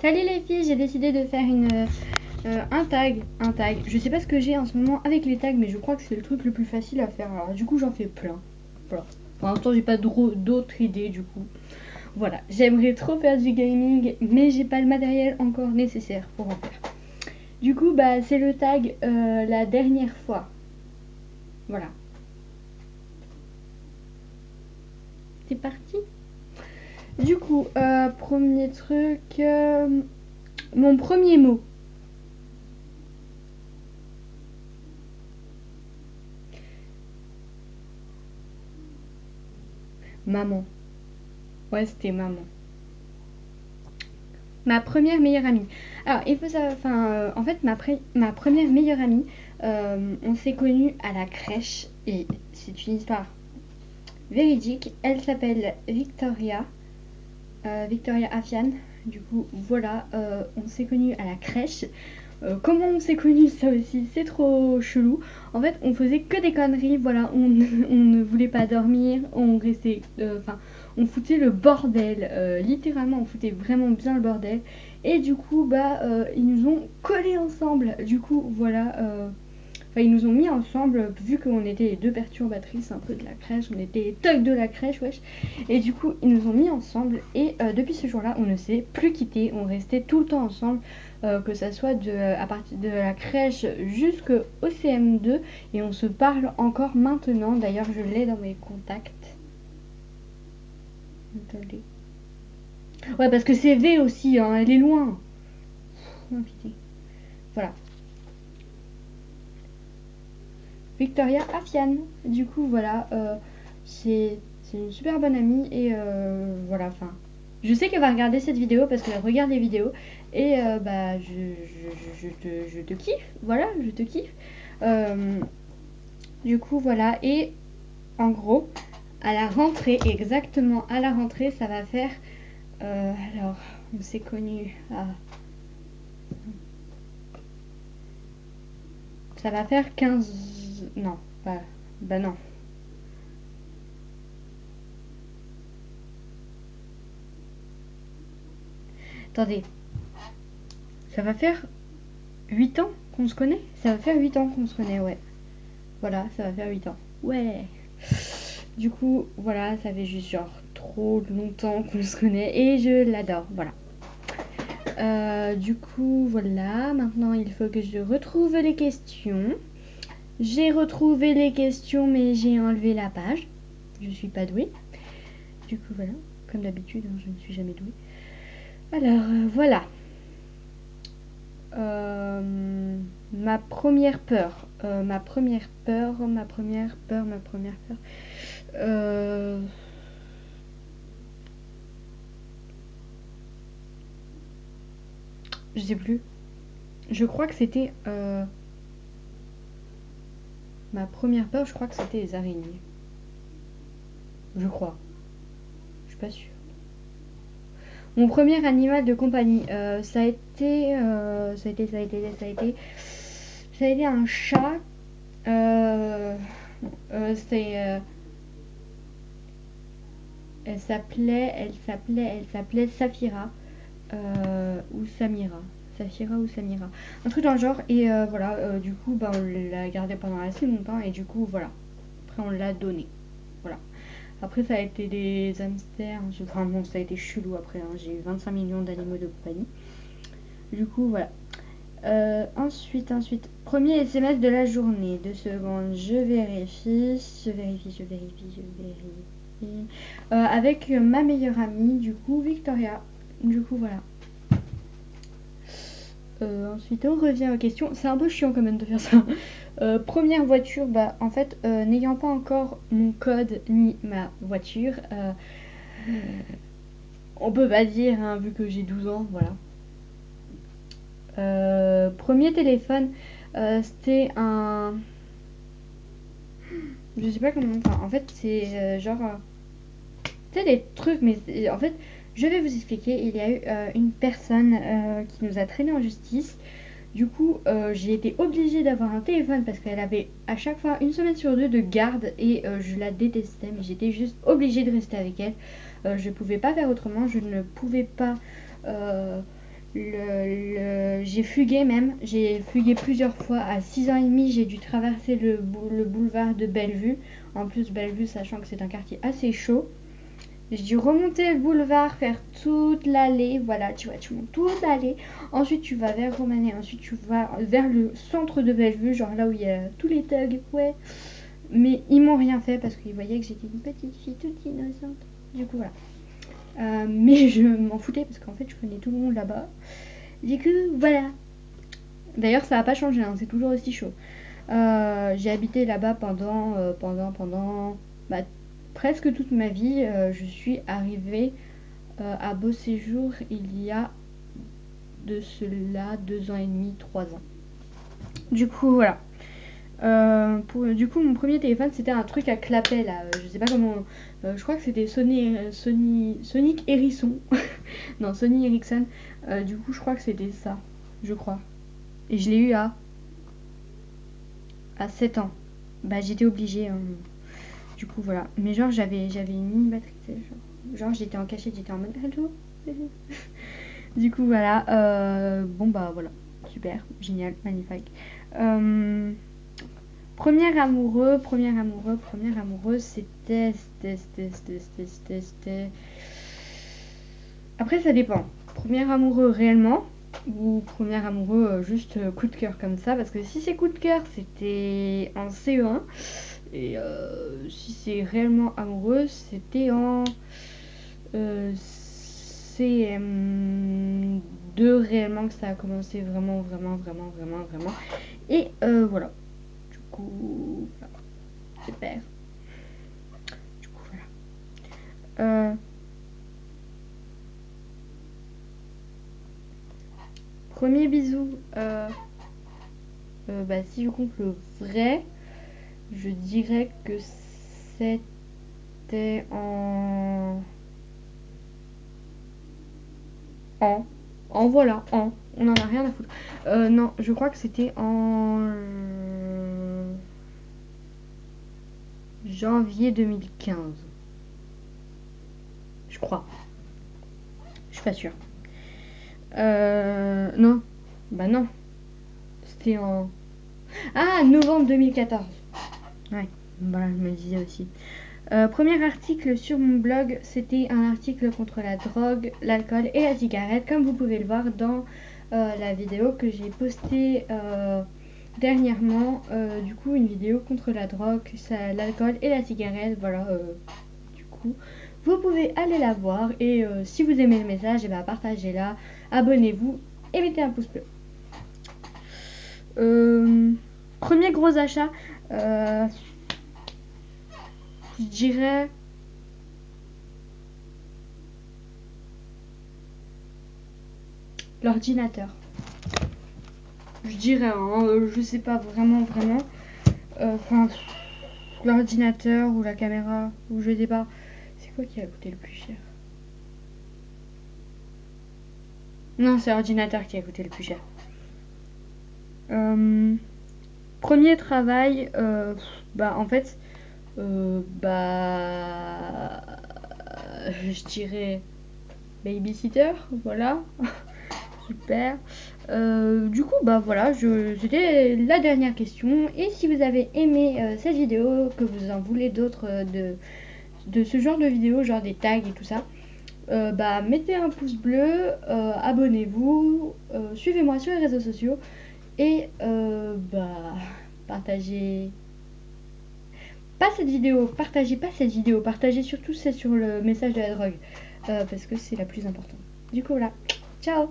Salut les filles, j'ai décidé de faire un tag. Je sais pas ce que j'ai en ce moment avec les tags, mais je crois que c'est le truc le plus facile à faire. Alors du coup j'en fais plein. Voilà. Pour l'instant j'ai pas d'autres idées du coup. Voilà, j'aimerais trop faire du gaming, mais j'ai pas le matériel encore nécessaire pour en faire. Du coup bah c'est le tag la dernière fois. Voilà. C'est parti. Du coup, premier truc, mon premier mot. Maman. Ouais, c'était maman. Ma première meilleure amie. Alors, il faut savoir, en fait, ma première meilleure amie, on s'est connus à la crèche et c'est une histoire véridique. Elle s'appelle Victoria, Victoria Afian. Du coup, voilà, on s'est connus à la crèche. Comment on s'est connus, ça aussi, c'est trop chelou. En fait, on faisait que des conneries, voilà, on ne voulait pas dormir, on restait, on foutait le bordel, littéralement, on foutait vraiment bien le bordel. Et du coup, ils nous ont collés ensemble. Du coup, voilà, ils nous ont mis ensemble, vu qu'on était les deux perturbatrices un peu de la crèche, on était les thugs de la crèche, wesh. Et du coup, ils nous ont mis ensemble. Et depuis ce jour-là, on ne s'est plus quittés, on restait tout le temps ensemble. Que ça soit à partir de la crèche jusqu'au CM2 et on se parle encore maintenant. D'ailleurs, je l'ai dans mes contacts. Attendez. Ouais, parce que c'est V aussi, hein, elle est loin. Oh, pitié. Voilà. Victoria Afian. Du coup, voilà, c'est une super bonne amie et voilà, enfin. Je sais qu'elle va regarder cette vidéo parce qu'elle regarde les vidéos et je te kiffe, voilà, je te kiffe. Du coup, voilà, et en gros, à la rentrée, exactement à la rentrée, ça va faire. Alors, on s'est connus à. Ça va faire 15. Non, bah non. Attendez. Ça va faire 8 ans qu'on se connaît. Ça va faire 8 ans qu'on se connaît, ouais. Voilà, ça va faire 8 ans. Ouais. Du coup, voilà, ça fait juste genre trop longtemps qu'on se connaît et je l'adore, voilà. Du coup, voilà, maintenant il faut que je retrouve les questions. J'ai retrouvé les questions, mais j'ai enlevé la page. Je suis pas douée. Du coup, voilà, comme d'habitude, hein, je ne suis jamais douée. Alors, voilà. Ma première peur. Ma première peur. Je sais plus. Je crois que c'était ma première peur. Je crois que c'était les araignées. Je crois. Je suis pas sûre. Mon premier animal de compagnie, ça a été un chat. C'était elle s'appelait Saphira ou Samira. Saphira ou Samira. Un truc dans le genre. Et voilà, du coup, on l'a gardé pendant assez longtemps. Et du coup, voilà. Après, on l'a donné. Voilà. Après, ça a été des hamsters. Enfin, bon, ça a été chelou après. Hein. J'ai eu 25 millions d'animaux de compagnie. Du coup, voilà. Ensuite, premier SMS de la journée. 2 secondes, je vérifie. Avec ma meilleure amie, du coup, Victoria. Du coup, voilà. Ensuite, on revient aux questions. C'est un peu chiant quand même de faire ça. Première voiture, en fait, n'ayant pas encore mon code ni ma voiture, on peut pas dire, hein, vu que j'ai 12 ans, voilà. Premier téléphone, c'était un. Je sais pas comment. Enfin, en fait, c'est genre. C'est des trucs, mais en fait, je vais vous expliquer. Il y a eu une personne qui nous a traîné en justice. Du coup, j'ai été obligée d'avoir un téléphone parce qu'elle avait à chaque fois une semaine sur deux de garde et je la détestais, mais j'étais juste obligée de rester avec elle. Je ne pouvais pas faire autrement, je ne pouvais pas J'ai fugué même. J'ai fugué plusieurs fois. À 6 ans et demi, j'ai dû traverser le boulevard de Bellevue. En plus, Bellevue, sachant que c'est un quartier assez chaud. J'ai dû remonter le boulevard, faire toute l'allée. Voilà, tu vois, tu montes toute l'allée. Ensuite, tu vas vers Romanée. Ensuite, tu vas vers le centre de Bellevue, genre là où il y a tous les thugs. Ouais. Mais ils m'ont rien fait parce qu'ils voyaient que j'étais une petite fille toute innocente. Du coup, voilà. Mais je m'en foutais parce qu'en fait, je connais tout le monde là-bas. Du coup, voilà. D'ailleurs, ça n'a pas changé, hein, c'est toujours aussi chaud. J'ai habité là-bas pendant bah, presque toute ma vie. Je suis arrivée à Beau Séjour il y a de cela 2 ans et demi, 3 ans. Du coup, voilà. Du coup, mon premier téléphone, c'était un truc à clapet là. Je sais pas comment. Je crois que c'était Sonic Hérisson. Non, Sony Ericsson. Du coup, je crois que c'était ça. Je crois. Et je l'ai eu à 7 ans. Bah, j'étais obligée. Hein. Du coup, voilà. Mais genre, j'avais une mini batterie. Genre, j'étais en cachette, j'étais en mode allô. Du coup, voilà. Bon, bah, voilà. Super, génial, magnifique. Premier amoureux, c'était. Après, ça dépend. Premier amoureux réellement ou premier amoureux juste coup de cœur comme ça. Parce que si c'est coup de cœur, c'était en CE1. Et si c'est réellement amoureux, c'était en CM2 réellement que ça a commencé vraiment. Et voilà. Du coup, voilà. Super. Du coup, voilà. Premier bisou. Bah, si je compte le vrai, je dirais que c'était voilà, on en a rien à foutre. Non, je crois que c'était en janvier 2015. Je crois. Je suis pas sûre. Non. Bah non. C'était en... Ah, novembre 2014. Ouais, voilà, je me disais aussi. Premier article sur mon blog, c'était un article contre la drogue, l'alcool et la cigarette, comme vous pouvez le voir dans la vidéo que j'ai postée dernièrement. Du coup, une vidéo contre la drogue, l'alcool et la cigarette. Voilà, du coup, vous pouvez aller la voir. Et si vous aimez le message, et ben, partagez-la, abonnez-vous et mettez un pouce bleu. Premier gros achat, je dirais l'ordinateur. Je dirais, hein, je sais pas vraiment. Enfin, l'ordinateur ou la caméra, ou je sais pas. C'est quoi qui a coûté le plus cher? Non, c'est l'ordinateur qui a coûté le plus cher. Premier travail, bah en fait, bah, je dirais babysitter, voilà. Super. Du coup, bah voilà, c'était la dernière question. Et si vous avez aimé cette vidéo, que vous en voulez d'autres de ce genre de vidéos, genre des tags et tout ça, bah mettez un pouce bleu, abonnez-vous, suivez-moi sur les réseaux sociaux et bah partagez pas cette vidéo, partagez surtout celle sur le message de la drogue parce que c'est la plus importante. Du coup, voilà, ciao.